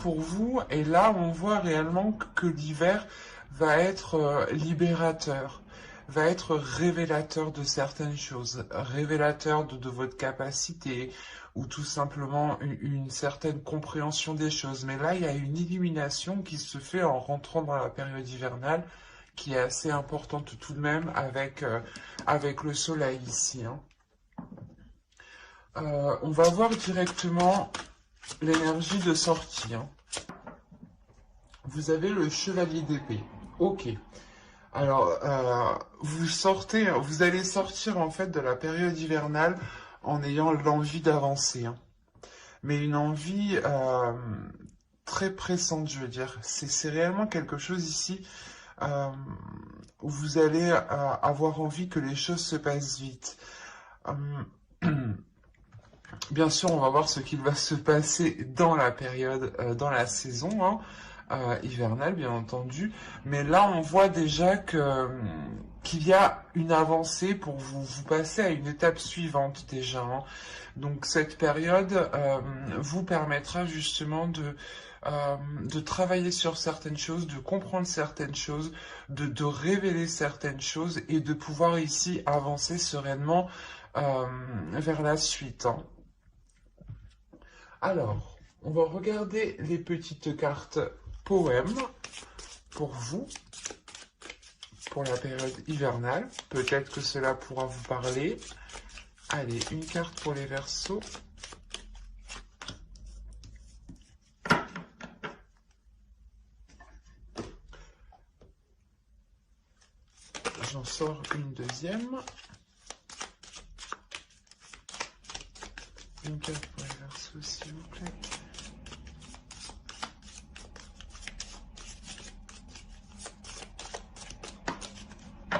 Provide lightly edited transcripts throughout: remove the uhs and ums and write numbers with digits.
pour vous. Et là, on voit réellement que l'hiver va être libérateur, va être révélateur de certaines choses, révélateur de votre capacité, ou tout simplement une certaine compréhension des choses. Mais là, il y a une illumination qui se fait en rentrant dans la période hivernale, qui est assez importante tout de même avec le soleil ici, hein. On va voir directement l'énergie de sortie, hein. Vous avez le chevalier d'épée. Ok. Alors, vous allez sortir en fait de la période hivernale en ayant l'envie d'avancer, hein. Mais une envie très pressante, je veux dire. C'est réellement quelque chose ici euh, où vous allez avoir envie que les choses se passent vite. Bien sûr, on va voir ce qu'il va se passer dans la période, dans la saison, hein, hivernale, bien entendu. Mais là, on voit déjà qu'il y a une avancée pour vous passer à une étape suivante déjà, hein. Donc cette période vous permettra justement de travailler sur certaines choses, de comprendre certaines choses, de révéler certaines choses et de pouvoir ici avancer sereinement vers la suite, hein. Alors, on va regarder les petites cartes poèmes pour vous, pour la période hivernale. Peut-être que cela pourra vous parler. Allez, une carte pour les Verseaux. J'en sors une deuxième. Une carte pour les Verseaux, s'il vous plaît.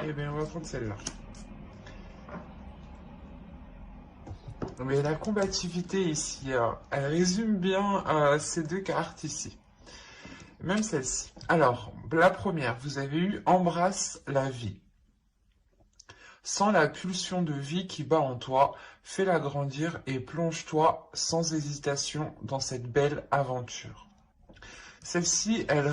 Eh bien, on va prendre celle-là. Mais la combativité ici, elle résume bien ces deux cartes ici. Même celle-ci. Alors, la première, vous avez eu « Embrasse la vie ». Sans la pulsion de vie qui bat en toi, fais-la grandir et plonge-toi sans hésitation dans cette belle aventure. Celle-ci, elle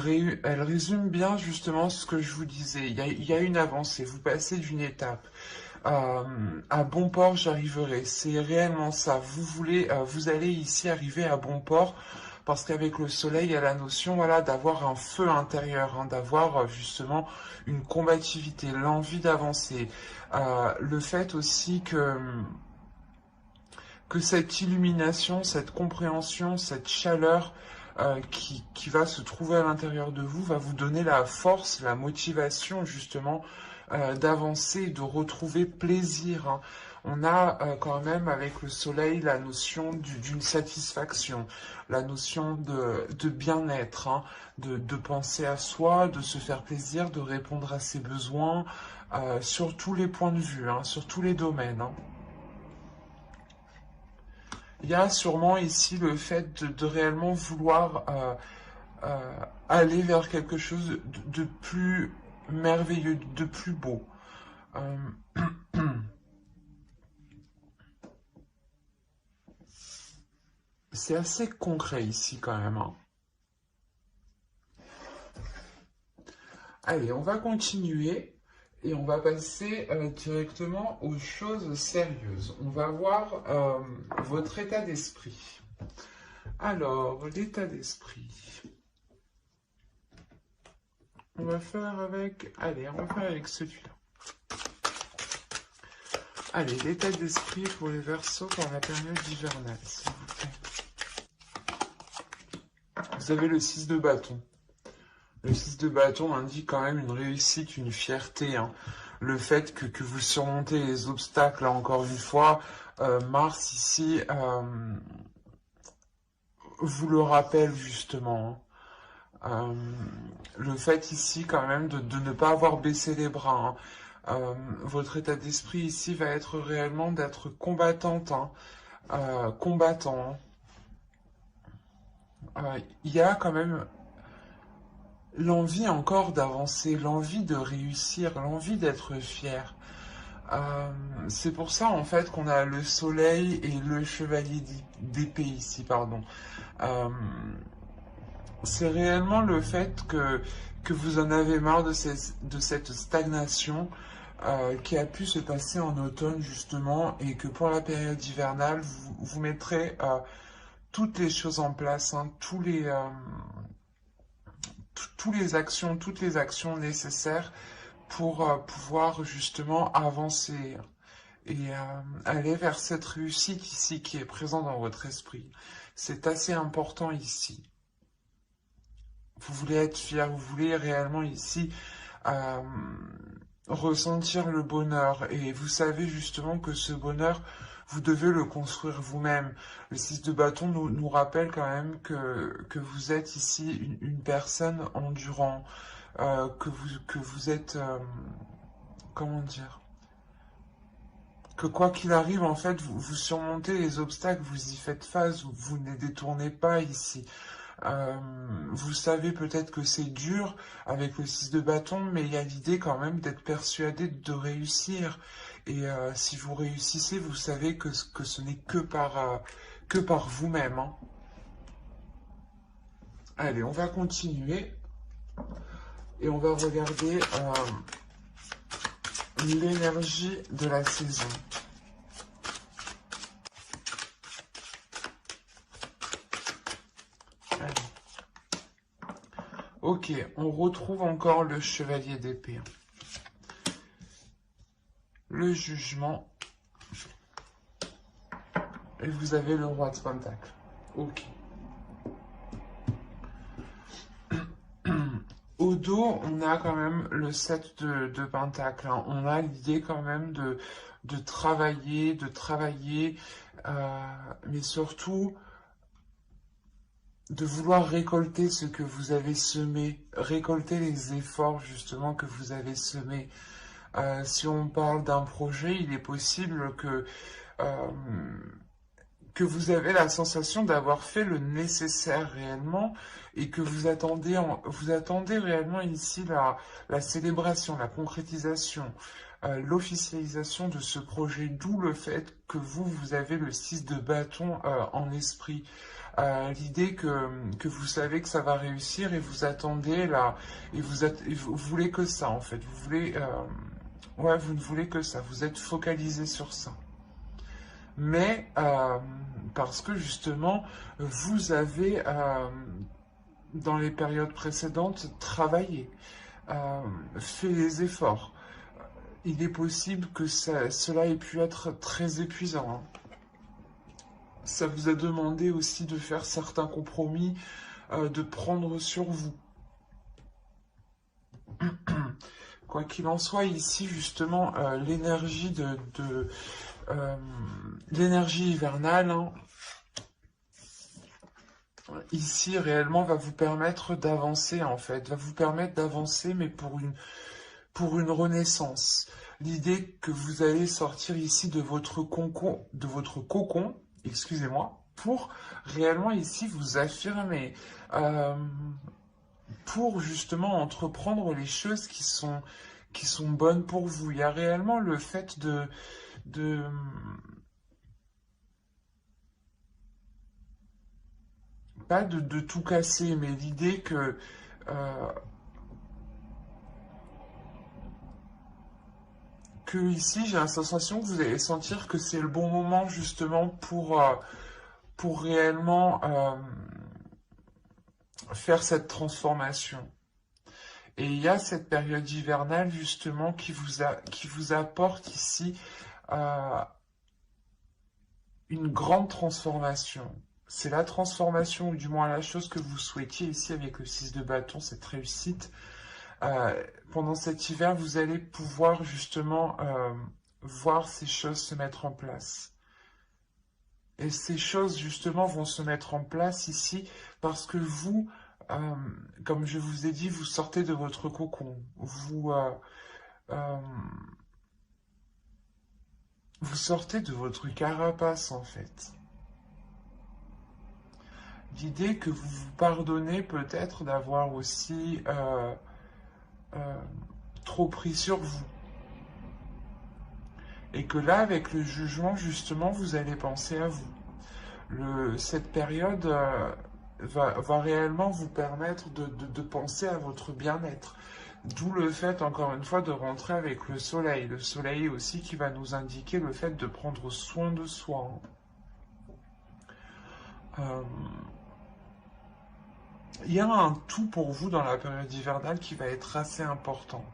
résume bien justement ce que je vous disais. Il y a une avancée, vous passez d'une étape. À bon port, j'arriverai. C'est réellement ça. Vous allez ici arriver à bon port parce qu'avec le soleil, il y a la notion, voilà, d'avoir un feu intérieur, hein, d'avoir justement une combativité, l'envie d'avancer. Le fait aussi que cette illumination, cette compréhension, cette chaleur qui va se trouver à l'intérieur de vous va vous donner la force, la motivation justement d'avancer, de retrouver plaisir, hein. On a quand même avec le soleil la notion d'une satisfaction, la notion de bien-être, hein, de penser à soi, de se faire plaisir, de répondre à ses besoins sur tous les points de vue, hein, sur tous les domaines, hein. Il y a sûrement ici le fait de réellement vouloir aller vers quelque chose de plus merveilleux, de plus beau. C'est assez concret ici quand même, hein. Allez, on va continuer et on va passer directement aux choses sérieuses. On va voir votre état d'esprit. Alors, l'état d'esprit. On va faire avec... Allez, on va faire avec celui-là. Allez, l'état d'esprit pour les Verseaux pour la période hivernale, s'il vous plaît. Vous avez le 6 de bâton. Le 6 de bâton indique quand même une réussite, une fierté, hein. Le fait que vous surmontez les obstacles, là, encore une fois, Mars ici vous le rappelle justement, hein. Le fait ici quand même de ne pas avoir baissé les bras, hein. Votre état d'esprit ici va être réellement d'être combattante, hein, combattant. Il y a quand même l'envie encore d'avancer, l'envie de réussir, l'envie d'être fier. C'est pour ça en fait qu'on a le soleil et le chevalier d'épée ici, pardon. c'est réellement le fait que vous en avez marre de, de cette stagnation qui a pu se passer en automne justement et que pour la période hivernale, vous mettrez toutes les choses en place, hein, toutes les actions nécessaires pour pouvoir justement avancer et aller vers cette réussite ici qui est présente dans votre esprit. C'est assez important ici. Vous voulez être fier, vous voulez réellement ici euh, ressentir le bonheur et vous savez justement que ce bonheur, vous devez le construire vous-même. Le 6 de bâton nous rappelle quand même que vous êtes ici une personne endurant, que vous êtes, comment dire, que quoi qu'il arrive, en fait, vous surmontez les obstacles, vous y faites face, vous ne les détournez pas ici. Vous savez peut-être que c'est dur avec le 6 de bâton, mais il y a l'idée quand même d'être persuadé de réussir. Et si vous réussissez, vous savez que ce n'est que par vous-même, hein. Allez, on va continuer et on va regarder l'énergie de la saison. Allez. Ok, on retrouve encore le chevalier d'épée. Le jugement. Et vous avez le roi de pentacle. Ok. Au dos, on a quand même le 7 de pentacle, hein. On a l'idée quand même de travailler, mais surtout de vouloir récolter ce que vous avez semé, récolter les efforts justement que vous avez semés. Si on parle d'un projet, il est possible euh, que vous avez la sensation d'avoir fait le nécessaire réellement et que vous attendez réellement ici la célébration, la concrétisation, l'officialisation de ce projet, d'où le fait que vous avez le 6 de bâton en esprit. L'idée que vous savez que ça va réussir et vous attendez là, et vous voulez que ça en fait, vous voulez, ouais, vous ne voulez que ça, vous êtes focalisé sur ça. Mais parce que justement, vous avez, dans les périodes précédentes, travaillé, fait des efforts. Il est possible que cela ait pu être très épuisant, hein. Ça vous a demandé aussi de faire certains compromis, de prendre sur vous. Quoi qu'il en soit, ici, justement, l'énergie l'énergie hivernale, hein, ici, réellement, va vous permettre d'avancer, en fait. Va vous permettre d'avancer, mais pour une renaissance. L'idée que vous allez sortir ici de votre cocon, excusez-moi, pour réellement ici vous affirmer, pour justement entreprendre les choses qui sont bonnes pour vous. Il y a réellement le fait de pas de tout casser, mais l'idée que ici j'ai la sensation que vous allez sentir que c'est le bon moment justement pour réellement faire cette transformation. Et il y a cette période hivernale justement qui vous apporte ici euh, une grande transformation. C'est la transformation, ou du moins la chose que vous souhaitiez ici avec le 6 de bâton, cette réussite. Pendant cet hiver, vous allez pouvoir justement voir ces choses se mettre en place. Et ces choses justement vont se mettre en place ici parce que vous, comme je vous ai dit, vous sortez de votre cocon. Euh, vous sortez de votre carapace en fait. L'idée que vous vous pardonnez peut-être d'avoir aussi trop pris sur vous. Et que là, avec le jugement, justement, vous allez penser à vous. Cette période va réellement vous permettre de penser à votre bien-être. D'où le fait, encore une fois, de rentrer avec le soleil. Le soleil aussi qui va nous indiquer le fait de prendre soin de soi. Il y a un tout pour vous dans la période hivernale qui va être assez important.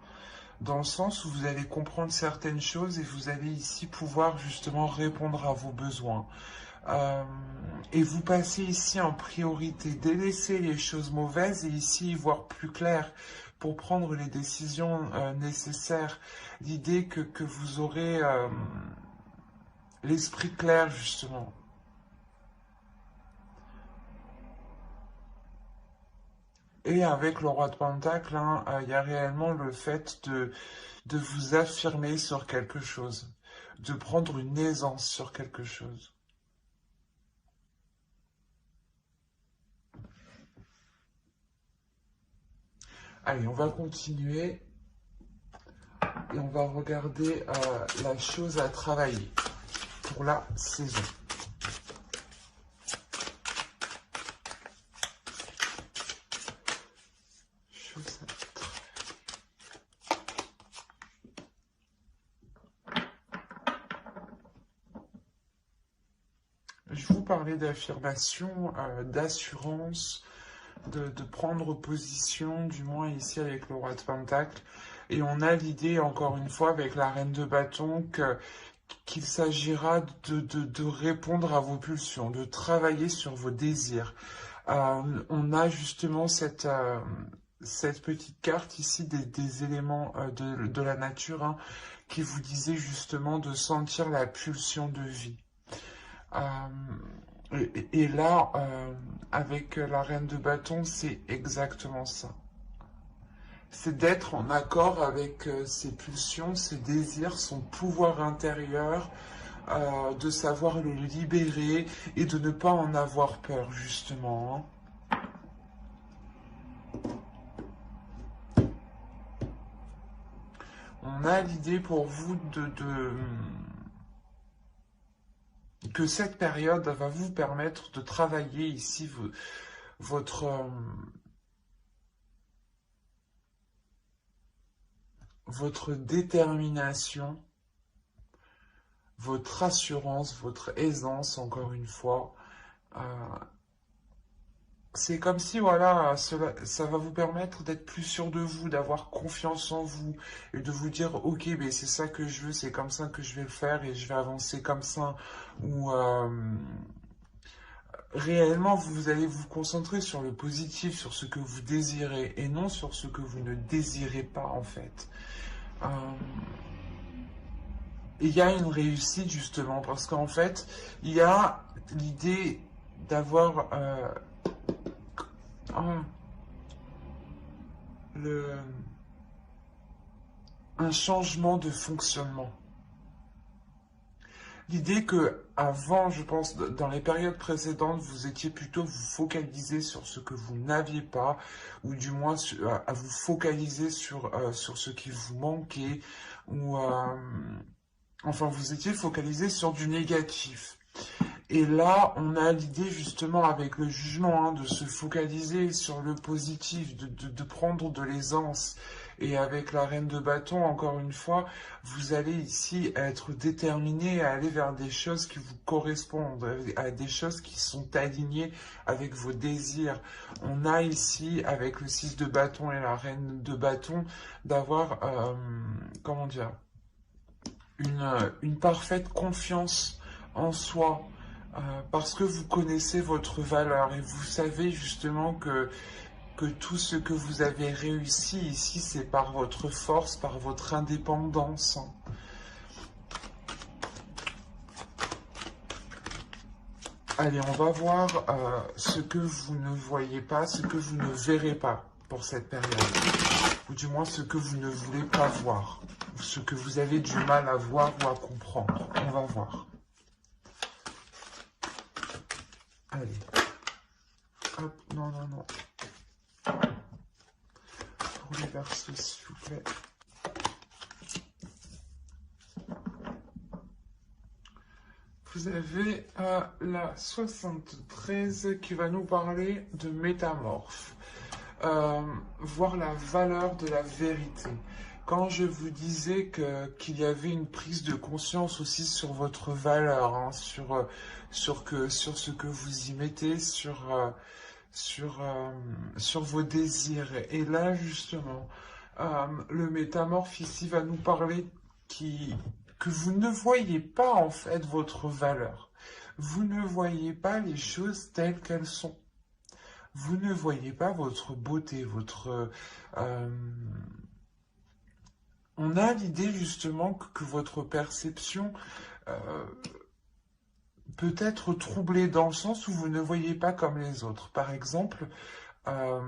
Dans le sens où vous allez comprendre certaines choses et vous allez ici pouvoir justement répondre à vos besoins. Et vous passez ici en priorité, délaisser les choses mauvaises et ici y voir plus clair pour prendre les décisions nécessaires. L'idée que vous aurez l'esprit clair justement. Et avec le roi de Pentacle, hein, il y a réellement le fait de vous affirmer sur quelque chose, de prendre une aisance sur quelque chose. Allez, on va continuer et on va regarder la chose à travailler pour la saison. Je vous parlais d'affirmation, d'assurance, de prendre position, du moins ici avec le roi de Pentacle. Et on a l'idée, encore une fois, avec la reine de bâton, qu'il s'agira de répondre à vos pulsions, de travailler sur vos désirs. On a justement cette petite carte ici des éléments de la nature hein, qui vous disait justement de sentir la pulsion de vie. Et là, avec la reine de bâton, c'est exactement ça. C'est d'être en accord avec ses pulsions, ses désirs, son pouvoir intérieur, de savoir le libérer et de ne pas en avoir peur, justement. On a l'idée pour vous que cette période va vous permettre de travailler ici votre détermination, votre assurance, votre aisance, encore une fois. C'est comme si, voilà, ça va vous permettre d'être plus sûr de vous, d'avoir confiance en vous et de vous dire, ok, ben c'est ça que je veux, c'est comme ça que je vais le faire et je vais avancer comme ça. Ou réellement, vous allez vous concentrer sur le positif, sur ce que vous désirez et non sur ce que vous ne désirez pas, en fait. Il y a une réussite, justement, parce qu'en fait, il y a l'idée d'avoir un changement de fonctionnement. L'idée que avant, je pense, dans les périodes précédentes, vous étiez plutôt vous focaliser sur ce que vous n'aviez pas, ou du moins à vous focaliser sur ce qui vous manquait, ou enfin, vous étiez focalisé sur du négatif. Et là, on a l'idée justement avec le jugement hein, de se focaliser sur le positif, de prendre de l'aisance. Et avec la reine de bâton, encore une fois, vous allez ici être déterminé à aller vers des choses qui vous correspondent, à des choses qui sont alignées avec vos désirs. On a ici, avec le 6 de bâton et la reine de bâton, d'avoir, comment dire, une parfaite confiance en soi, parce que vous connaissez votre valeur et vous savez justement que tout ce que vous avez réussi ici, c'est par votre force, par votre indépendance. Allez, on va voir ce que vous ne voyez pas, ce que vous ne verrez pas pour cette période. Ou du moins ce que vous ne voulez pas voir. Ce que vous avez du mal à voir ou à comprendre. On va voir. Allez. Hop, non, non, non. Pour les Verseaux, s'il vous plaît. vous avez la 73 qui va nous parler de métamorphe. Voir la valeur de la vérité. Quand je vous disais qu'il y avait une prise de conscience aussi sur votre valeur, hein, sur ce que vous y mettez, sur vos désirs. Et là, justement, le métamorphe ici va nous parler que vous ne voyez pas en fait votre valeur. Vous ne voyez pas les choses telles qu'elles sont. Vous ne voyez pas votre beauté, on a l'idée justement que votre perception euh, peut être troublée dans le sens où vous ne voyez pas comme les autres. Par exemple, euh,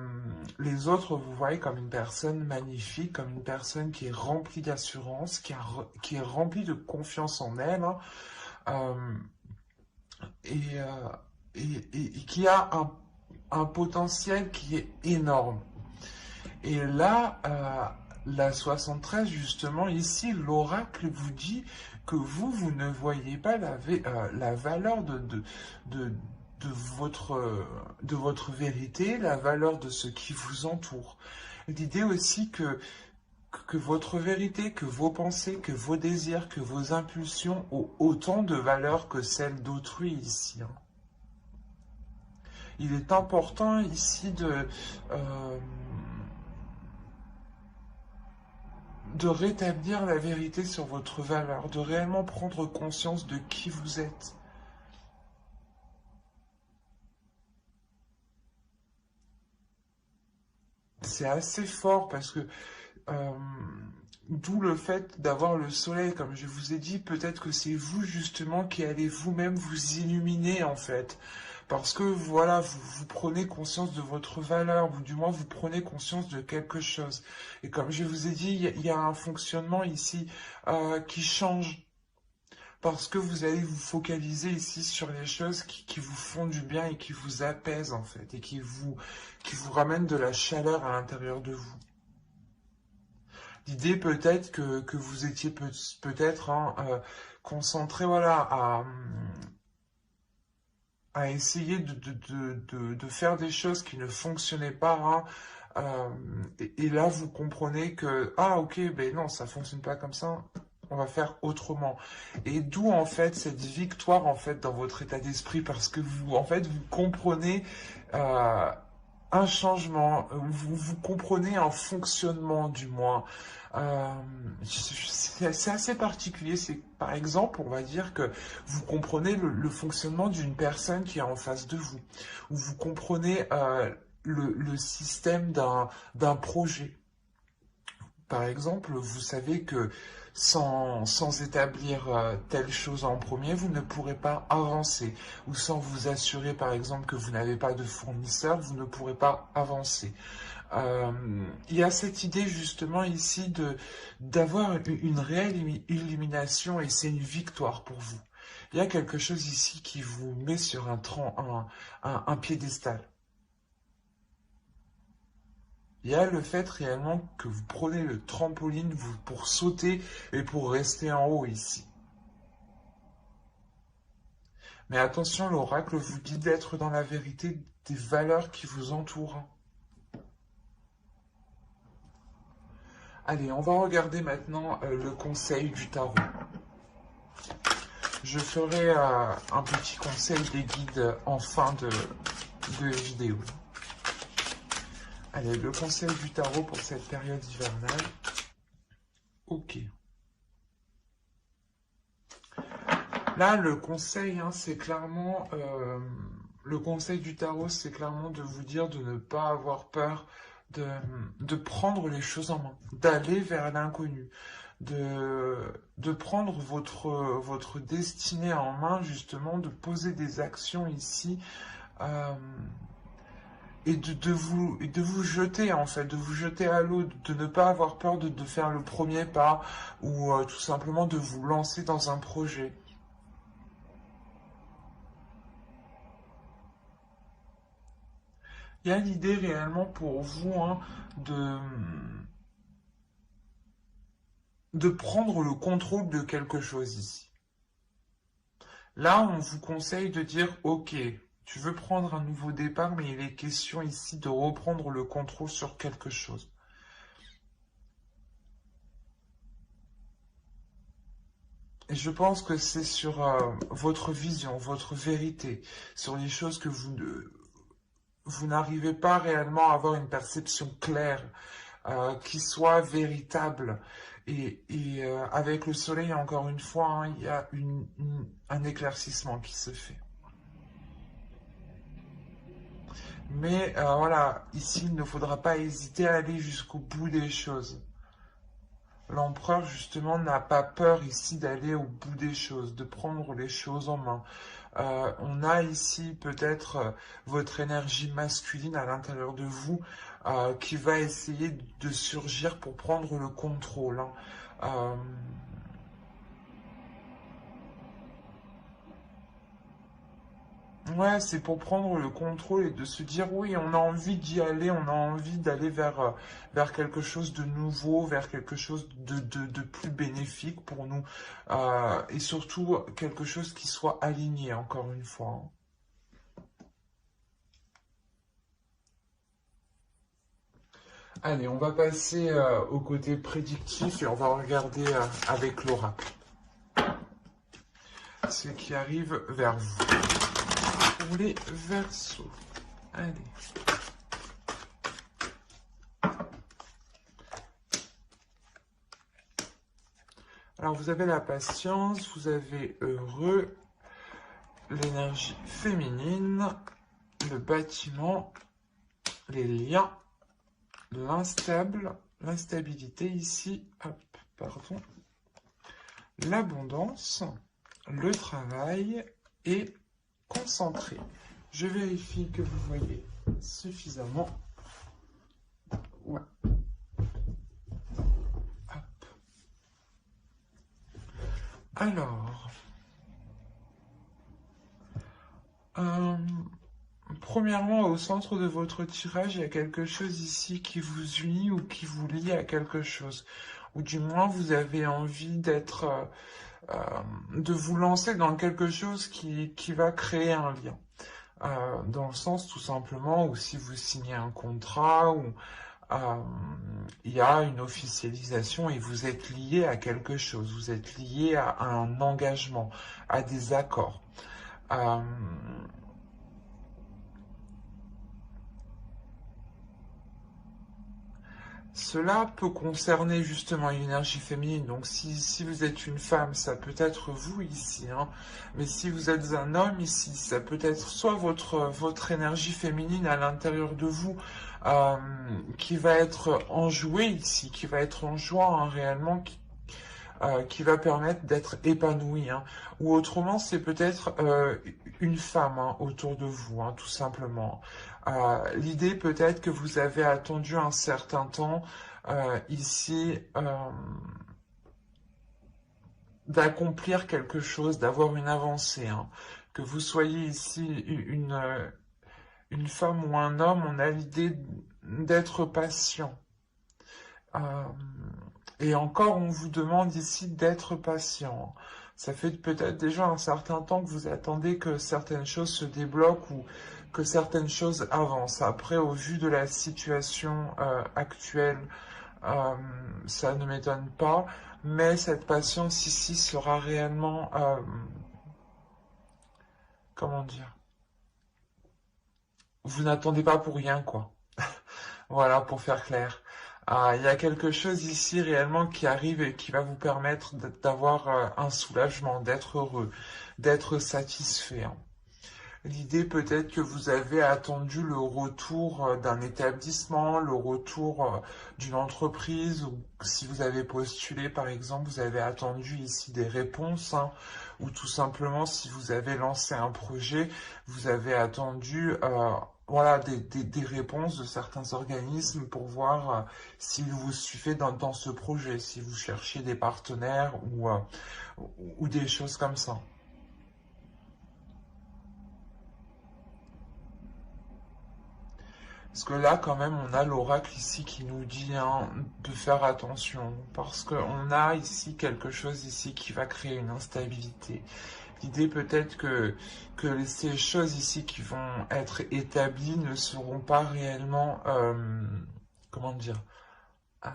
les autres vous voyez comme une personne magnifique, comme une personne qui est remplie d'assurance, qui est remplie de confiance en elle, hein, euh, et, euh, et qui a un potentiel qui est énorme. Et là, la 73, justement, ici, l'oracle vous dit que vous ne voyez pas la valeur de, de votre vérité, la valeur de ce qui vous entoure. L'idée aussi que votre vérité, que vos pensées, que vos désirs, que vos impulsions ont autant de valeur que celle d'autrui ici, hein. Il est important ici de rétablir la vérité sur votre valeur, de réellement prendre conscience de qui vous êtes. C'est assez fort parce que euh, d'où le fait d'avoir le soleil, comme je vous ai dit, peut-être que c'est vous justement qui allez vous-même vous illuminer en fait. Parce que voilà, vous prenez conscience de votre valeur, ou du moins vous prenez conscience de quelque chose. Et comme je vous ai dit, il y a un fonctionnement ici qui change. Parce que vous allez vous focaliser ici sur les choses qui vous font du bien et qui vous apaisent en fait, et qui vous ramènent de la chaleur à l'intérieur de vous. L'idée peut-être que vous étiez peut-être hein, concentré voilà, à essayer de faire des choses qui ne fonctionnaient pas. Hein, et là, vous comprenez que, ah ok, ben non, ça fonctionne pas comme ça, on va faire autrement. Et d'où en fait cette victoire en fait dans votre état d'esprit, parce que vous, en fait, vous comprenez un changement, vous comprenez un fonctionnement du moins. Euh, c'est assez particulier. C'est par exemple, on va dire que vous comprenez le fonctionnement d'une personne qui est en face de vous, ou vous comprenez le système d'un projet. Par exemple, vous savez que sans établir telle chose en premier, vous ne pourrez pas avancer. Ou sans vous assurer, par exemple, que vous n'avez pas de fournisseur, vous ne pourrez pas avancer. Il y a cette idée justement ici d'avoir une réelle illumination et c'est une victoire pour vous. Il y a quelque chose ici qui vous met sur un piédestal. Il y a le fait réellement que vous prenez le trampoline pour sauter et pour rester en haut ici. Mais attention, l'oracle vous dit d'être dans la vérité des valeurs qui vous entourent. Allez, on va regarder maintenant le conseil du tarot. Je ferai un petit conseil des guides en fin de vidéo. Allez, le conseil du tarot pour cette période hivernale. Ok. Là, le conseil, hein, c'est clairement... le conseil du tarot, c'est clairement de vous dire de ne pas avoir peur de prendre les choses en main, d'aller vers l'inconnu, de prendre votre destinée en main, justement, de poser des actions ici, et de vous jeter, en fait, de vous jeter à l'eau, de ne pas avoir peur de faire le premier pas, ou tout simplement de vous lancer dans un projet. Il y a l'idée réellement pour vous hein, de prendre le contrôle de quelque chose ici. Là, on vous conseille de dire, ok, tu veux prendre un nouveau départ, mais il est question ici de reprendre le contrôle sur quelque chose. Et je pense que c'est sur votre vision, votre vérité, sur les choses que vous n'arrivez pas réellement à avoir une perception claire, qui soit véritable. Et avec le soleil, encore une fois, hein, il y a un éclaircissement qui se fait. Mais voilà, ici, il ne faudra pas hésiter à aller jusqu'au bout des choses. L'empereur, justement, n'a pas peur ici d'aller au bout des choses, de prendre les choses en main. On a ici peut-être votre énergie masculine à l'intérieur de vous qui va essayer de surgir pour prendre le contrôle, hein. Ouais, c'est pour prendre le contrôle et de se dire oui, on a envie d'y aller, on a envie d'aller vers quelque chose de nouveau, vers quelque chose de plus bénéfique pour nous. Et surtout quelque chose qui soit aligné, encore une fois, hein. Allez, on va passer au côté prédictif et on va regarder avec l'oracle ce qui arrive vers vous. Pour les Verseaux. Allez. Alors, vous avez la patience, vous avez heureux, l'énergie féminine, le bâtiment, les liens, l'instabilité ici, hop, pardon, l'abondance, le travail et concentré. Je vérifie que vous voyez suffisamment. Ouais. Hop. Alors, premièrement, au centre de votre tirage, il y a quelque chose ici qui vous unit ou qui vous lie à quelque chose. Ou du moins, vous avez envie d'être, de vous lancer dans quelque chose qui va créer un lien. Dans le sens tout simplement où si vous signez un contrat ou il y a une officialisation et vous êtes lié à quelque chose, vous êtes lié à un engagement, à des accords. Cela peut concerner justement une énergie féminine. Donc si vous êtes une femme, ça peut être vous ici, hein. Mais si vous êtes un homme ici, ça peut être soit votre énergie féminine à l'intérieur de vous qui va être enjouée ici, qui va être en joie hein, réellement, qui va permettre d'être épanoui, hein. Ou autrement, c'est peut-être une femme hein, autour de vous, hein, tout simplement. L'idée peut-être que vous avez attendu un certain temps ici d'accomplir quelque chose, d'avoir une avancée, hein. Que vous soyez ici une femme ou un homme, on a l'idée d'être patient. Et encore, on vous demande ici d'être patient. Ça fait peut-être déjà un certain temps que vous attendez que certaines choses se débloquent ou que certaines choses avancent. Après, au vu de la situation actuelle, ça ne m'étonne pas, mais cette patience ici sera réellement, comment dire, vous n'attendez pas pour rien, quoi. Voilà, pour faire clair. Il y a quelque chose ici réellement qui arrive et qui va vous permettre d'avoir un soulagement, d'être heureux, d'être satisfait, hein. L'idée peut-être que vous avez attendu le retour d'un établissement, le retour d'une entreprise, ou si vous avez postulé par exemple, vous avez attendu ici des réponses, hein, ou tout simplement si vous avez lancé un projet, vous avez attendu voilà, des réponses de certains organismes pour voir s'ils vous suivaient dans ce projet, si vous cherchiez des partenaires ou des choses comme ça. Parce que là, quand même, on a l'oracle ici qui nous dit hein, de faire attention. Parce qu'on a ici quelque chose ici qui va créer une instabilité. L'idée peut-être que ces choses ici qui vont être établies ne seront pas réellement, comment dire, euh,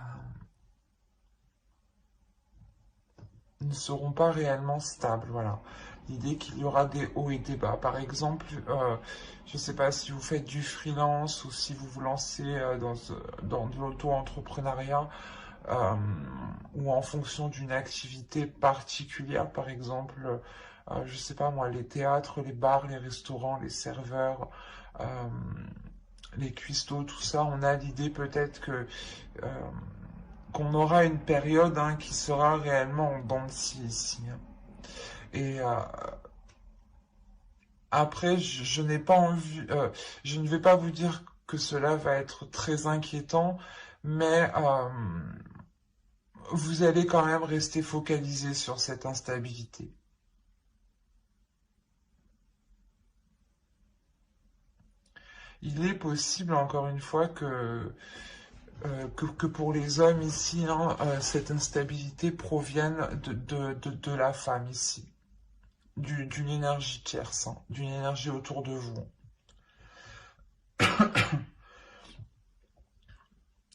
ne seront pas réellement stables, voilà. L'idée qu'il y aura des hauts et des bas. Par exemple, je ne sais pas si vous faites du freelance ou si vous vous lancez dans de l'auto-entrepreneuriat, euh, ou en fonction d'une activité particulière, par exemple, je ne sais pas moi, les théâtres, les bars, les restaurants, les serveurs, euh, les cuistots, tout ça, on a l'idée peut-être que qu'on aura une période, hein, qui sera réellement en dents de scie ici, hein. Et après, je n'ai pas envie, je ne vais pas vous dire que cela va être très inquiétant, mais vous allez quand même rester focalisé sur cette instabilité. Il est possible, encore une fois, que pour les hommes ici, hein, cette instabilité provienne de la femme ici, d'une énergie tierce, hein, d'une énergie autour de vous.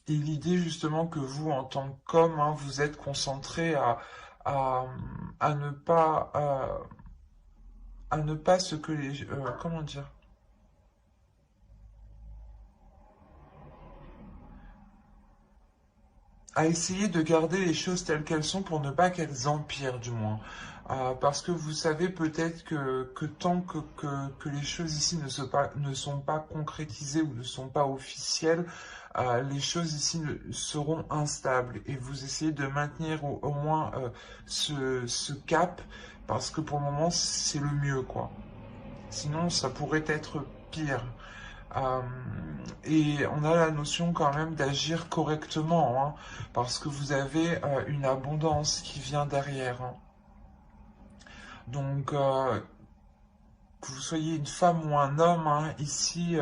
Et l'idée justement que vous, en tant qu'homme, hein, vous êtes concentré à, à ne pas, à ne pas ce que les... comment dire? À essayer de garder les choses telles qu'elles sont pour ne pas qu'elles empirent du moins. Parce que vous savez peut-être que tant que les choses ici ne sont pas concrétisées ou ne sont pas officielles, les choses ici seront instables. Et vous essayez de maintenir au moins ce cap, parce que pour le moment c'est le mieux, quoi. Sinon ça pourrait être pire. Euh, et on a la notion quand même d'agir correctement, hein, parce que vous avez une abondance qui vient derrière, hein. Donc, que vous soyez une femme ou un homme, hein, ici,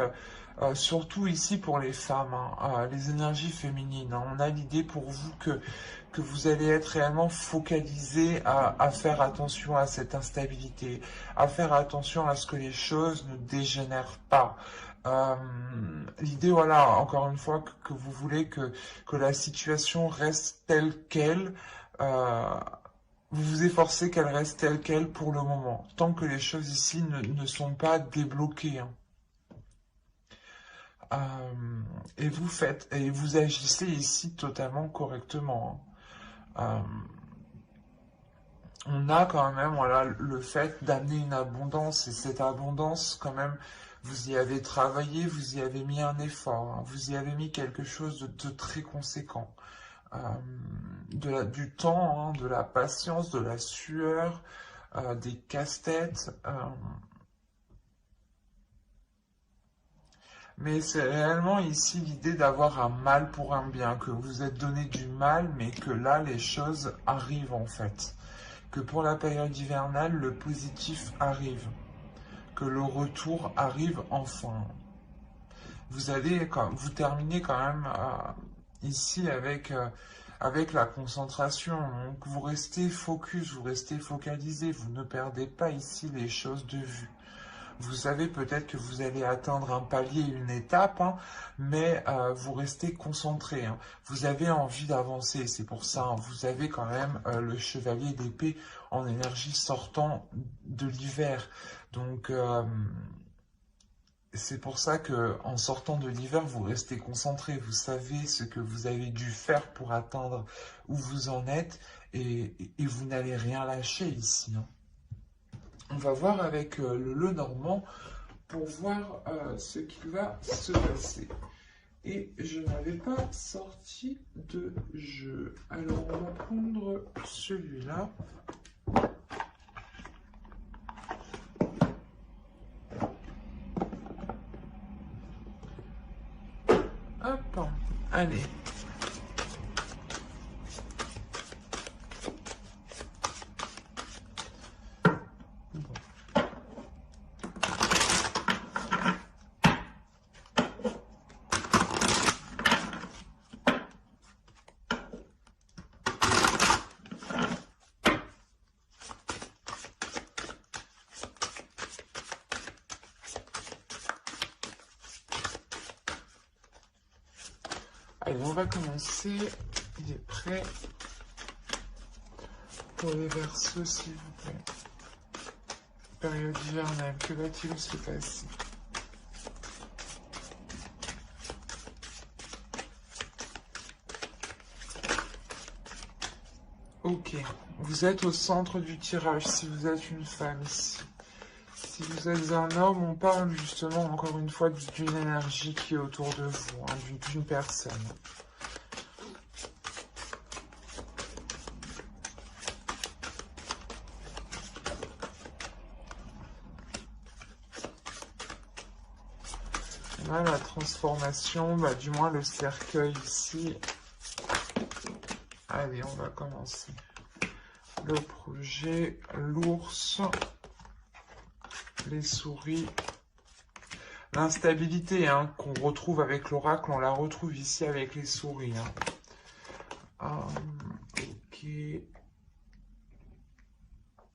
surtout ici pour les femmes, hein, les énergies féminines, hein, on a l'idée pour vous que vous allez être réellement focalisé à faire attention à cette instabilité, à faire attention à ce que les choses ne dégénèrent pas. Euh, L'idée, voilà, encore une fois, que vous voulez que la situation reste telle qu'elle. euh, vous vous efforcez qu'elle reste telle qu'elle pour le moment, tant que les choses ici ne sont pas débloquées, hein. Et vous faites, et vous agissez ici totalement correctement, hein. On a quand même, voilà, le fait d'amener une abondance, et cette abondance, quand même, vous y avez travaillé, vous y avez mis un effort, hein, vous y avez mis quelque chose de très conséquent. Euh, du temps, hein, de la patience, de la sueur, des casse-têtes. Mais c'est réellement ici l'idée d'avoir un mal pour un bien, que vous êtes donné du mal, mais que là, les choses arrivent en fait. Que pour la période hivernale, le positif arrive. Que le retour arrive enfin. Vous terminez quand même ici avec la concentration. Donc vous restez focus, vous restez focalisé, vous ne perdez pas ici les choses de vue. Vous savez peut-être que vous allez atteindre un palier, une étape, hein, mais vous restez concentré, hein. Vous avez envie d'avancer, c'est pour ça, hein, vous avez quand même le chevalier d'épée en énergie sortant de l'hiver. Donc c'est pour ça que en sortant de l'hiver, vous restez concentré, vous savez ce que vous avez dû faire pour atteindre où vous en êtes, et vous n'allez rien lâcher ici, hein. On va voir avec le Normand pour voir ce qui va se passer. Et je n'avais pas sorti de jeu. Alors on va prendre celui-là. Hop, allez. Allez, on va commencer. Il est prêt pour les Verseaux, s'il vous plaît. Période hivernale, que va-t-il se passer? Ok, vous êtes au centre du tirage si vous êtes une femme ici. Si vous êtes un homme, on parle justement encore une fois d'une énergie qui est autour de vous, hein, d'une personne. On a la transformation, bah, du moins le cercueil ici. Allez, on va commencer. Le projet, l'ours, les souris, l'instabilité hein, qu'on retrouve avec l'oracle, on la retrouve ici avec les souris. Hein. Ok.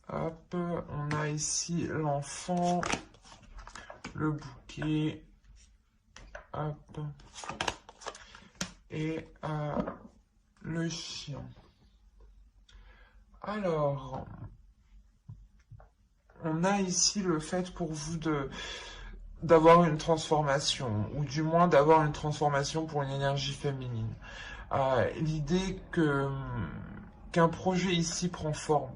Hop, on a ici l'enfant, le bouquet, hop, et le chien. Alors, on a ici le fait pour vous d'avoir une transformation, ou du moins d'avoir une transformation pour une énergie féminine. L'idée qu'un projet ici prend forme.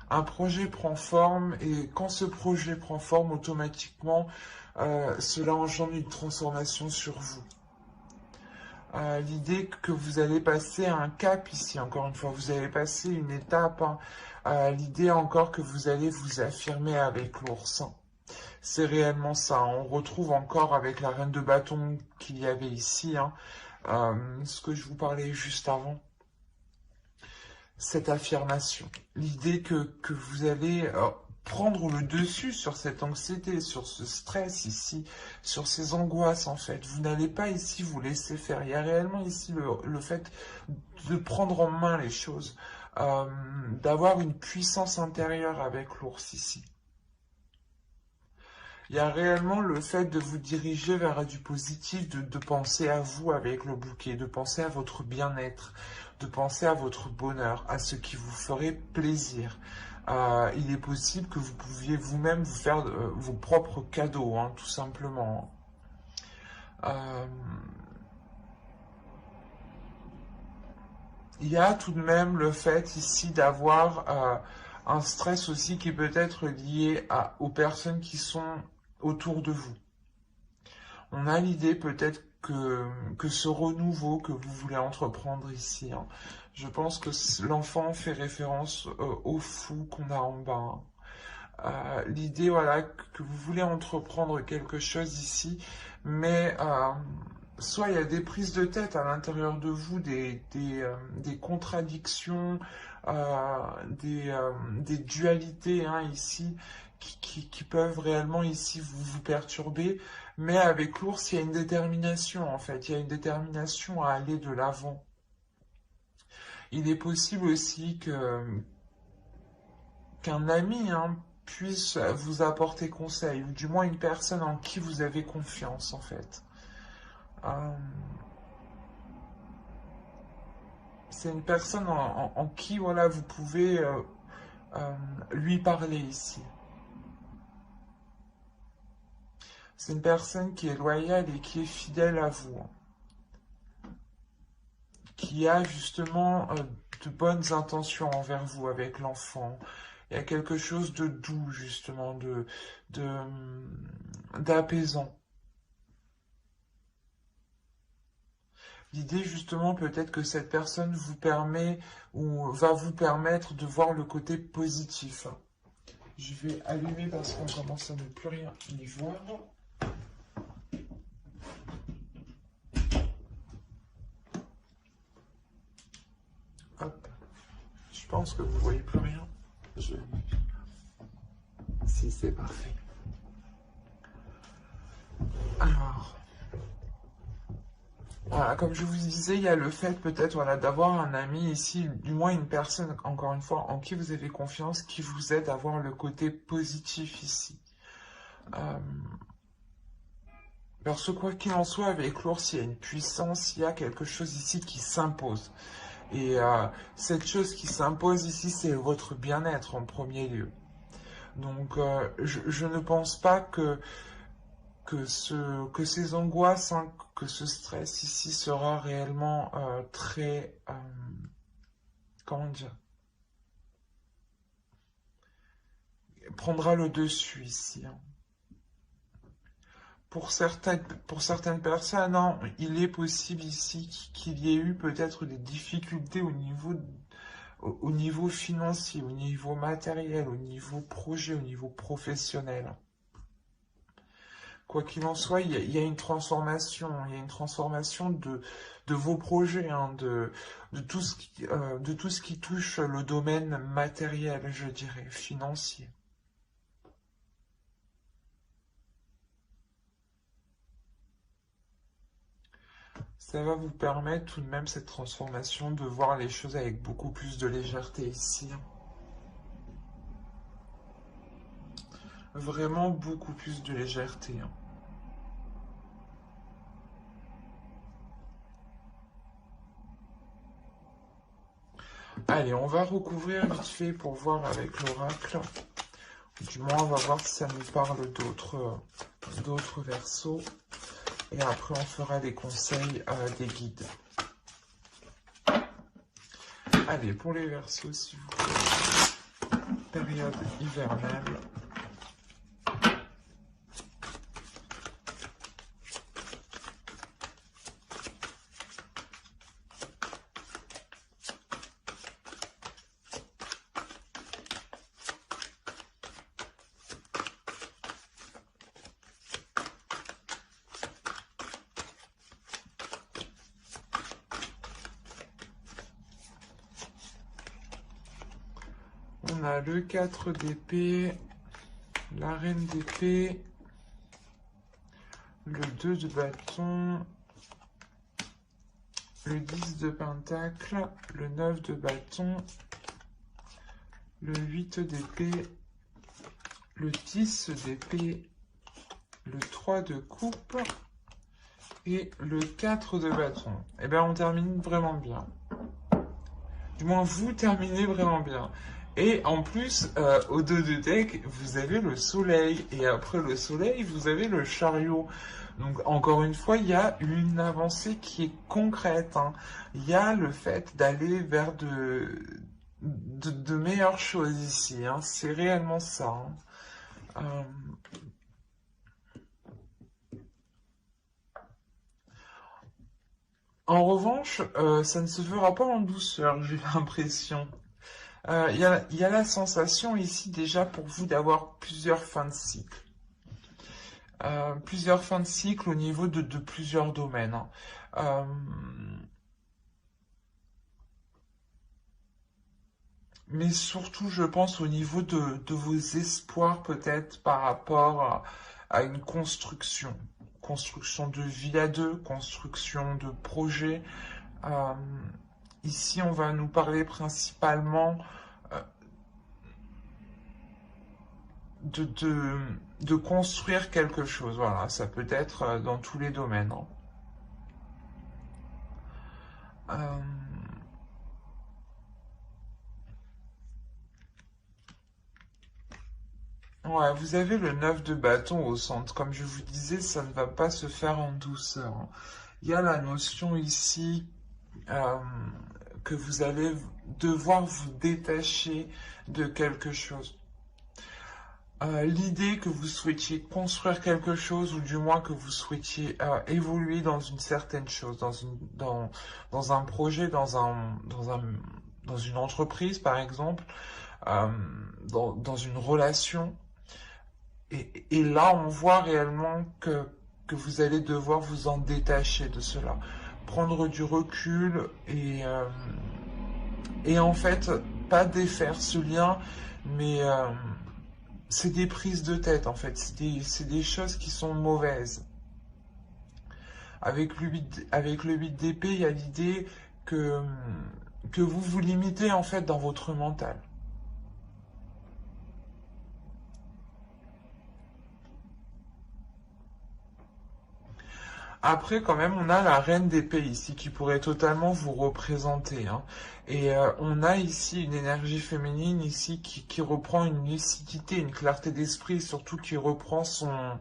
Un projet prend forme, et quand ce projet prend forme, automatiquement, cela engendre une transformation sur vous. L'idée que vous allez passer un cap ici, encore une fois, vous allez passer une étape, hein. L'idée encore que vous allez vous affirmer avec l'ours. C'est réellement ça, on retrouve encore avec la reine de bâton qu'il y avait ici, hein, ce que je vous parlais juste avant, cette affirmation. L'idée que vous allez prendre le dessus sur cette anxiété, sur ce stress ici, sur ces angoisses en fait. Vous n'allez pas ici vous laisser faire. Il y a réellement ici le fait de prendre en main les choses, d'avoir une puissance intérieure avec l'ours ici. Il y a réellement le fait de vous diriger vers du positif, de penser à vous avec le bouquet, de penser à votre bien-être, de penser à votre bonheur, à ce qui vous ferait plaisir. Il est possible que vous pouviez vous-même vous faire vos propres cadeaux, hein, tout simplement. Il y a tout de même le fait ici d'avoir un stress aussi qui peut être lié aux personnes qui sont autour de vous. On a l'idée peut-être que ce renouveau que vous voulez entreprendre ici, hein, je pense que l'enfant fait référence au fou qu'on a en bas. Hein. L'idée, voilà, que vous voulez entreprendre quelque chose ici, mais soit il y a des prises de tête à l'intérieur de vous, des contradictions, des dualités hein, ici, qui peuvent réellement ici vous perturber, mais avec l'ours, il y a une détermination en fait, il y a une détermination à aller de l'avant. Il est possible aussi qu'un ami hein, puisse vous apporter conseil, ou du moins une personne en qui vous avez confiance en fait. C'est une personne en qui voilà, vous pouvez lui parler ici. C'est une personne qui est loyale et qui est fidèle à vous. Qui a justement de bonnes intentions envers vous avec l'enfant. Il y a quelque chose de doux, justement, d'apaisant. L'idée, justement, peut-être que cette personne vous permet ou va vous permettre de voir le côté positif. Je vais allumer parce qu'on commence à ne plus rien y voir. Hop. Je pense que vous ne voyez plus rien. Si, c'est parfait. Alors, voilà, comme je vous disais, il y a le fait peut-être voilà, d'avoir un ami ici, du moins une personne, encore une fois, en qui vous avez confiance, qui vous aide à voir le côté positif ici. Parce que quoi qu'il en soit, avec l'ours, il y a une puissance, il y a quelque chose ici qui s'impose. Et cette chose qui s'impose ici, c'est votre bien-être en premier lieu. Donc, je ne pense pas que ces angoisses, hein, que ce stress ici sera réellement très, comment dire, prendra le dessus ici, hein. Pour certaines personnes, hein, il est possible ici qu'il y ait eu peut-être des difficultés au niveau financier, au niveau matériel, au niveau projet, au niveau professionnel. Quoi qu'il en soit, il y a une transformation, il y a une transformation de vos projets, hein, de tout ce qui touche le domaine matériel, je dirais, financier. Ça va vous permettre tout de même cette transformation de voir les choses avec beaucoup plus de légèreté ici. Vraiment beaucoup plus de légèreté, hein. Allez, on va recouvrir vite fait pour voir avec l'oracle. Du moins, on va voir si ça nous parle d'autres versos. Et après, on fera des conseils des guides. Allez, pour les versos, s'il vous plaît. Période hivernale. On a le 4 d'épée, la reine d'épée, le 2 de bâton, le 10 de pentacle, le 9 de bâton, le 8 d'épée, le 10 d'épée, le 3 de coupe et le 4 de bâton. Et bien on termine vraiment bien. Du moins vous terminez vraiment bien. Et en plus, au dos de deck, vous avez le soleil. Et après le soleil, vous avez le chariot. Donc encore une fois, il y a une avancée qui est concrète, hein. Il y a le fait d'aller vers de meilleures choses ici, hein. C'est réellement ça, hein. En revanche, ça ne se fera pas en douceur, j'ai l'impression. Il y a la sensation ici déjà pour vous d'avoir plusieurs fins de cycle. Plusieurs fins de cycle au niveau de plusieurs domaines, hein. Mais surtout, je pense au niveau de vos espoirs peut-être par rapport à une construction. Construction de vie à deux, construction de projet. Euh, Ici, on va nous parler principalement euh, de, de, de construire quelque chose. Voilà, ça peut être dans tous les domaines, hein. Euh, ouais, vous avez le 9 de bâton au centre. Comme je vous disais, ça ne va pas se faire en douceur, hein. Il y a la notion ici euh, que vous allez devoir vous détacher de quelque chose. L'idée que vous souhaitiez construire quelque chose, ou du moins que vous souhaitiez évoluer dans une certaine chose, dans un projet, dans une entreprise par exemple, euh, dans une relation. Et là, on voit réellement que vous allez devoir vous en détacher de cela. Prendre du recul et en fait, pas défaire ce lien, mais c'est des prises de tête en fait. C'est des choses qui sont mauvaises. Avec le 8 d'épée, il y a l'idée que vous vous limitez en fait dans votre mental. Après, quand même, on a la reine d'épée ici qui pourrait totalement vous représenter, hein. Et on a ici une énergie féminine ici qui reprend une lucidité, une clarté d'esprit, surtout qui reprend son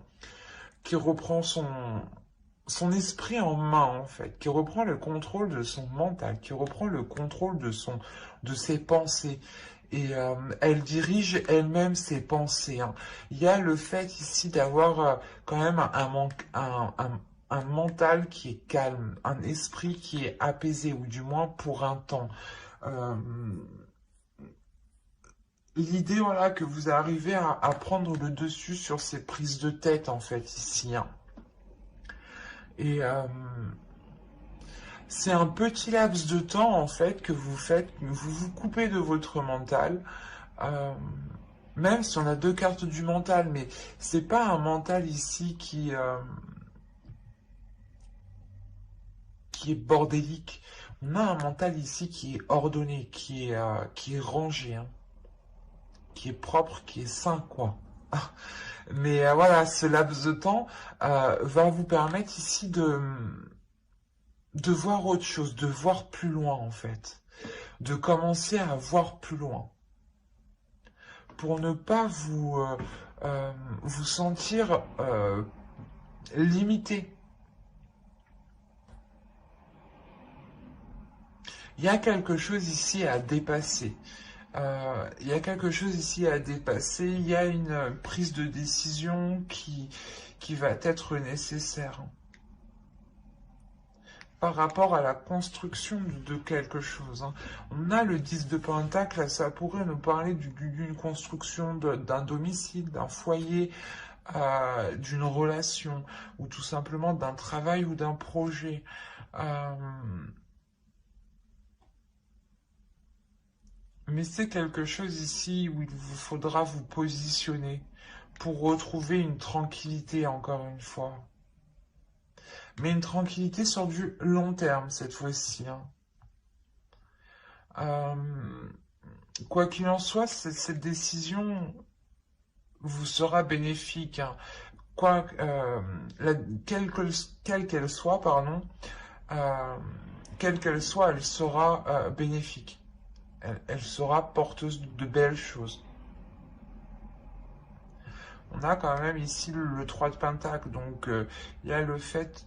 esprit en main, en fait, qui reprend le contrôle de son mental, qui reprend le contrôle de ses pensées. Et elle dirige elle-même ses pensées, hein. Il y a le fait ici d'avoir quand même un mental qui est calme, un esprit qui est apaisé, ou du moins pour un temps. Euh, L'idée, voilà, que vous arrivez à prendre le dessus sur ces prises de tête, en fait, ici, hein. Et c'est un petit laps de temps, en fait, que vous faites, vous vous coupez de votre mental, euh, même si on a deux cartes du mental, mais c'est pas un mental ici qui est bordélique. On a un mental ici qui est ordonné, qui est rangé, hein, qui est propre, qui est sain, quoi. Mais voilà, ce laps de temps va vous permettre ici de voir autre chose, de voir plus loin, en fait, de commencer à voir plus loin, pour ne pas vous sentir limité. Il y a quelque chose ici à dépasser. Il y a quelque chose ici à dépasser. Il y a une prise de décision qui va être nécessaire par rapport à la construction de quelque chose, hein. On a le 10 de Pentacle, ça pourrait nous parler d'une construction d'un domicile, d'un foyer, d'une relation, ou tout simplement d'un travail ou d'un projet. Euh, mais c'est quelque chose ici où il vous faudra vous positionner pour retrouver une tranquillité, encore une fois. Mais une tranquillité sur du long terme, cette fois-ci, hein. Euh, Quoi qu'il en soit, cette décision vous sera bénéfique, hein. Quoi, quelle qu'elle soit, pardon, euh, quelle qu'elle soit, elle sera bénéfique. Elle sera porteuse de belles choses. On a quand même ici le 3 de Pentacle, donc il y a le fait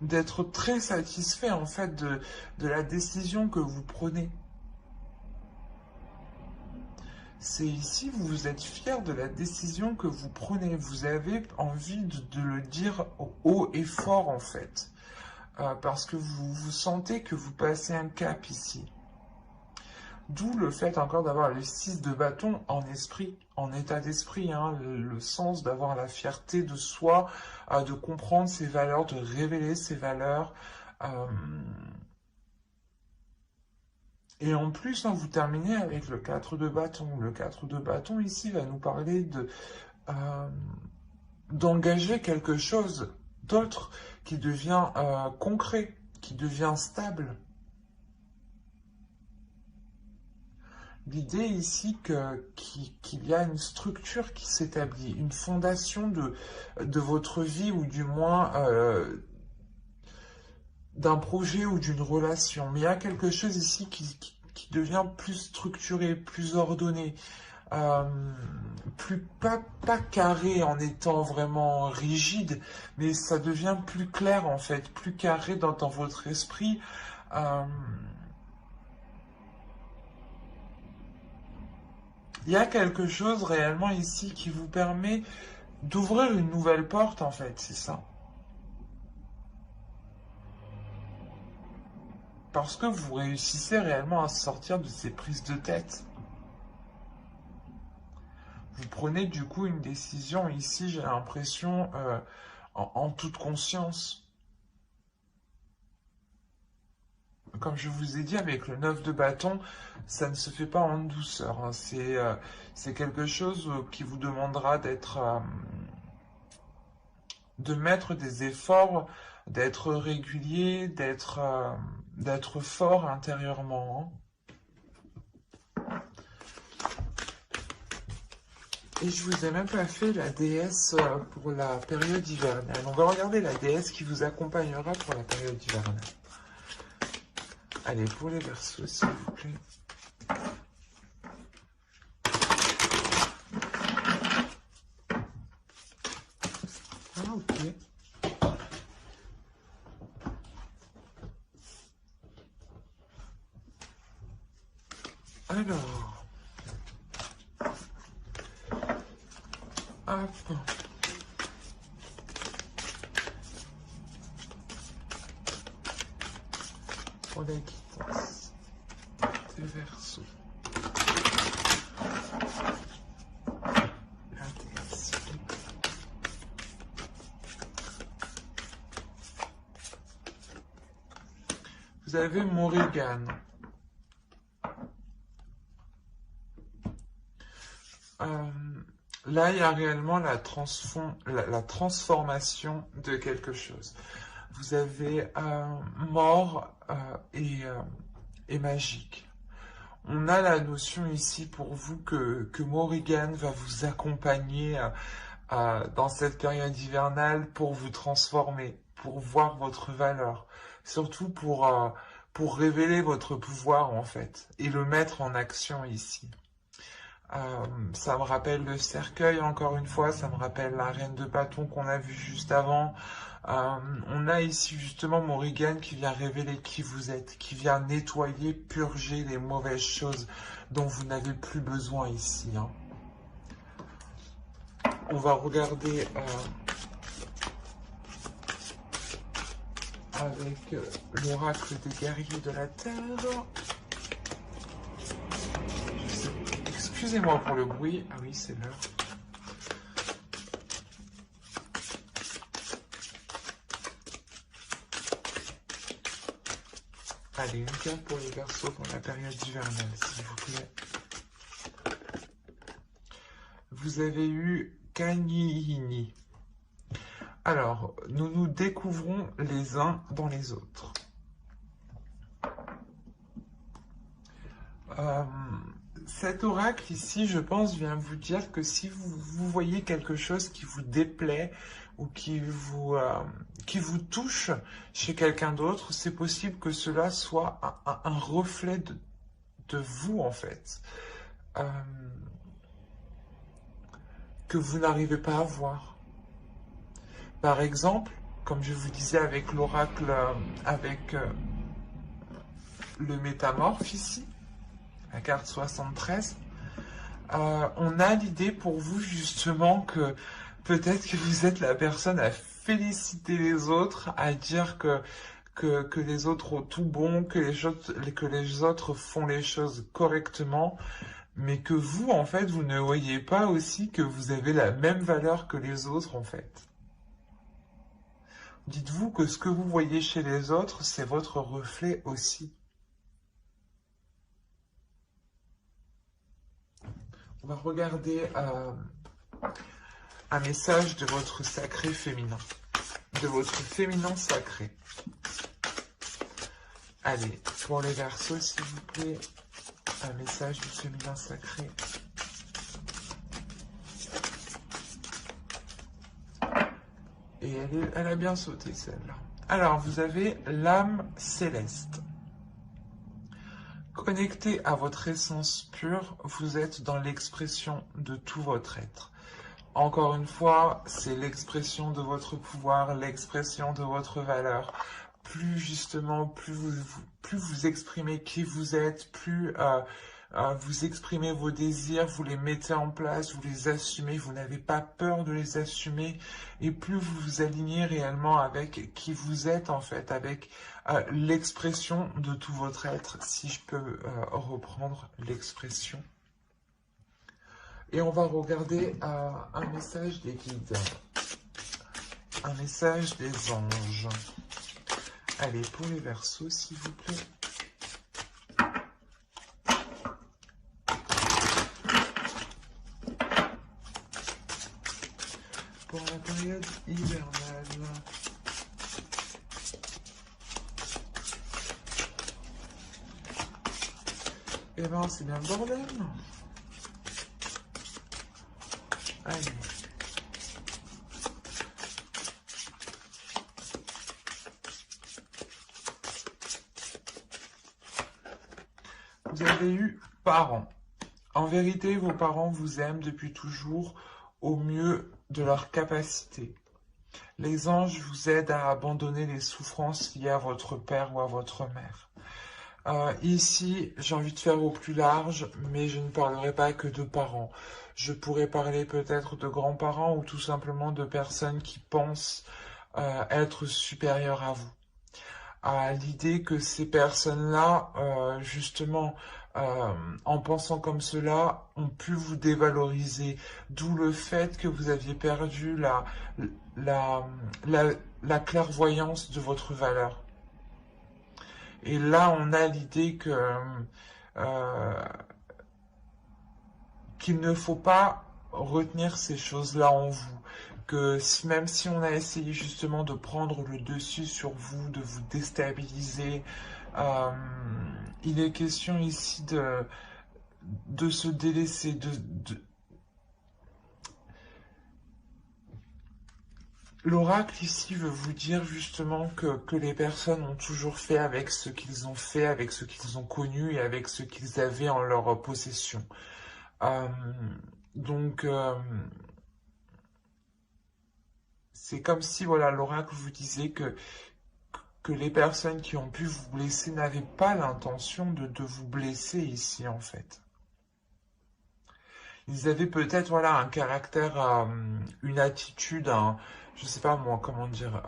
d'être très satisfait en fait de la décision que vous prenez. C'est ici, vous êtes fier de la décision que vous prenez. Vous avez envie de le dire haut et fort, en fait. Parce que vous sentez que vous passez un cap ici. D'où le fait encore d'avoir le 6 de bâton en esprit, en état d'esprit, hein, le sens d'avoir la fierté de soi, de comprendre ses valeurs, de révéler ses valeurs. Euh, Et en plus, hein, vous terminez avec le 4 de bâton. Le 4 de bâton, ici, va nous parler euh, d'engager quelque chose d'autre qui devient concret, qui devient stable. L'idée ici qu'il y a une structure qui s'établit, une fondation de votre vie, ou du moins d'un projet ou d'une relation. Mais il y a quelque chose ici qui devient plus structuré, plus ordonné, euh, pas carré en étant vraiment rigide, mais ça devient plus clair en fait, plus carré dans votre esprit. Euh, Il y a quelque chose réellement ici qui vous permet d'ouvrir une nouvelle porte en fait, c'est ça. Parce que vous réussissez réellement à sortir de ces prises de tête. Vous prenez du coup une décision ici, j'ai l'impression, en toute conscience. Comme je vous ai dit, avec le 9 de bâton, ça ne se fait pas en douceur, hein. C'est quelque chose qui vous demandera de mettre des efforts, d'être régulier, d'être fort intérieurement, hein. Et je vous ai même pas fait la déesse pour la période hivernale. On va regarder la déesse qui vous accompagnera pour la période hivernale. Allez, pour les Verseaux, s'il vous plaît. Ah, ok. Alors, hop. Pour la quittance des Verseaux. La déesse. Vous avez Morrigan. Là, il y a réellement la transformation de quelque chose. Vous avez mort et magique. On a la notion ici pour vous que Morrigan va vous accompagner dans cette période hivernale pour vous transformer, pour voir votre valeur, surtout pour révéler votre pouvoir en fait, et le mettre en action ici. Ça me rappelle le cercueil, encore une fois, ça me rappelle la reine de bâton qu'on a vue juste avant. On a ici justement Morrigan qui vient révéler qui vous êtes, qui vient nettoyer, purger les mauvaises choses dont vous n'avez plus besoin ici. Hein. On va regarder avec l'oracle des guerriers de la Terre. Excusez-moi pour le bruit. Ah oui, c'est l'heure. Allez, une carte pour les Verseaux pour la période hivernale, s'il vous plaît. Vous avez eu Kanihini. Alors, nous nous découvrons les uns dans les autres. Cet oracle ici, je pense, vient vous dire que si vous voyez quelque chose qui vous déplaît ou qui vous touche chez quelqu'un d'autre, c'est possible que cela soit un reflet de vous, en fait, que vous n'arrivez pas à voir. Par exemple, comme je vous disais avec l'oracle, avec le métamorphe ici, la carte 73, on a l'idée pour vous justement que peut-être que vous êtes la personne à féliciter les autres, à dire que les autres ont tout bon, que les autres font les choses correctement, mais que vous, en fait, vous ne voyez pas aussi que vous avez la même valeur que les autres, en fait. Dites-vous que ce que vous voyez chez les autres, c'est votre reflet aussi. On va regarder un message de votre sacré féminin, de votre féminin sacré. Allez, pour les Verseaux, s'il vous plaît, un message du féminin sacré. Et elle a bien sauté, celle-là. Alors, vous avez l'âme céleste. Connecté à votre essence pure, vous êtes dans l'expression de tout votre être. Encore une fois, c'est l'expression de votre pouvoir, l'expression de votre valeur. Plus justement, plus vous exprimez qui vous êtes, plus vous exprimez vos désirs, vous les mettez en place, vous les assumez, vous n'avez pas peur de les assumer, et plus vous vous alignez réellement avec qui vous êtes en fait, avec l'expression de tout votre être, si je peux reprendre l'expression. Et on va regarder un message des guides, un message des anges. Allez, pour les Verseaux, s'il vous plaît. Pour la période hivernale. Eh ben, c'est bien le bordel. Allez. Vous avez eu parents. En vérité, vos parents vous aiment depuis toujours au mieux de leur capacité. Les anges vous aident à abandonner les souffrances liées à votre père ou à votre mère. Ici, j'ai envie de faire au plus large, mais je ne parlerai pas que de parents. Je pourrais parler peut-être de grands-parents ou tout simplement de personnes qui pensent être supérieures à vous. À l'idée que ces personnes-là, justement, en pensant comme cela, ont pu vous dévaloriser. D'où le fait que vous aviez perdu la, la, la clairvoyance de votre valeur. Et là, on a l'idée que qu'il ne faut pas retenir ces choses-là en vous. Que même si on a essayé justement de prendre le dessus sur vous, de vous déstabiliser, il est question ici de se délaisser, L'oracle ici veut vous dire justement que les personnes ont toujours fait avec ce qu'ils ont fait, avec ce qu'ils ont connu et avec ce qu'ils avaient en leur possession. Euh, donc, c'est comme si voilà, l'oracle vous disait que les personnes qui ont pu vous blesser n'avaient pas l'intention de vous blesser ici en fait. Ils avaient peut-être voilà, un caractère, une attitude, je sais pas moi, comment dire,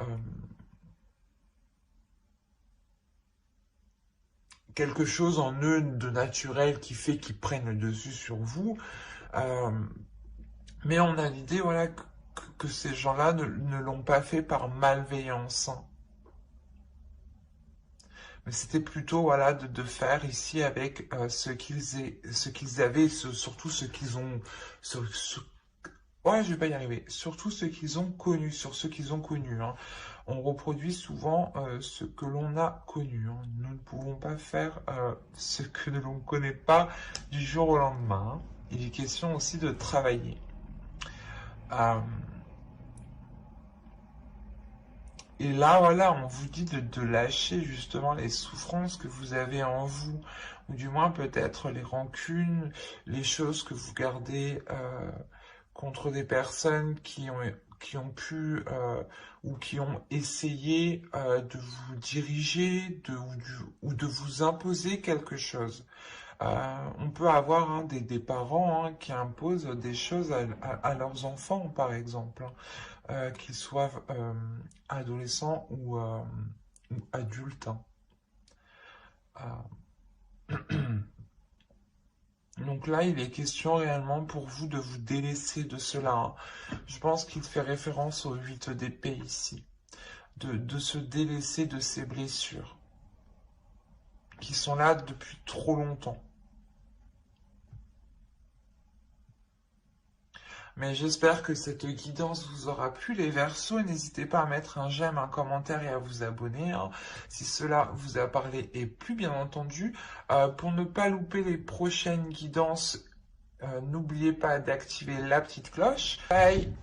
quelque chose en eux de naturel qui fait qu'ils prennent le dessus sur vous. Mais on a l'idée voilà, que ces gens-là ne l'ont pas fait par malveillance. Mais c'était plutôt voilà, de faire ici avec ce qu'ils avaient, surtout ce qu'ils ont... Ouais, je vais pas y arriver. Surtout ce qu'ils ont connu, sur ce qu'ils ont connu. Hein. On reproduit souvent ce que l'on a connu. Hein. Nous ne pouvons pas faire ce que l'on ne connaît pas du jour au lendemain. Hein. Il est question aussi de travailler. Et là, voilà, on vous dit de lâcher justement les souffrances que vous avez en vous, ou du moins peut-être les rancunes, les choses que vous gardez contre des personnes qui ont pu ou qui ont essayé de vous diriger ou de vous imposer quelque chose. On peut avoir hein, des parents hein, qui imposent des choses à leurs enfants, par exemple, hein, qu'ils soient adolescents ou adultes. Hein. Donc là, il est question réellement pour vous de vous délaisser de cela. Hein. Je pense qu'il fait référence au 8 d'épée ici. De se délaisser de ces blessures qui sont là depuis trop longtemps. Mais j'espère que cette guidance vous aura plu les Verseaux. N'hésitez pas à mettre un j'aime, un commentaire et à vous abonner hein, si cela vous a parlé et plu bien entendu. Pour ne pas louper les prochaines guidances, n'oubliez pas d'activer la petite cloche. Bye!